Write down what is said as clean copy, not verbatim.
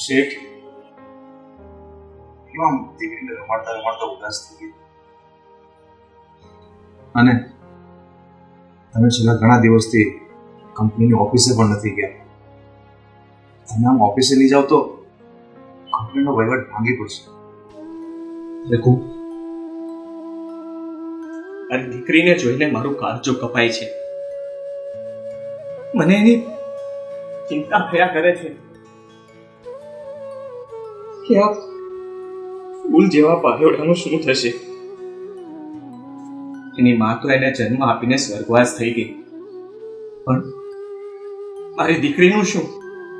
શેઠ કેવા દીકરીને રમાડતા રમાડતા ઉદાસ થઈ ગઈ. અને તમે છેલ્લા ઘણા દિવસથી કંપનીની ઓફિસે પણ નથી ગયા. તમે આમ ઓફિસે નહીં જાઓ તો કંપનીનો વહીવટ ભાંગી પડશે. દેખો, મારી દીકરીને જોઈને મારું કાળજો કપાય છે. મને એની ચિંતા થયા કરે છે કે આ ફૂલ જેવા પાયોડાનું શું થશે. એની માં તો એને જન્મ આપીને સ્વર્ગવાસ થઈ ગઈ, પણ મારી દીકરીનું શું?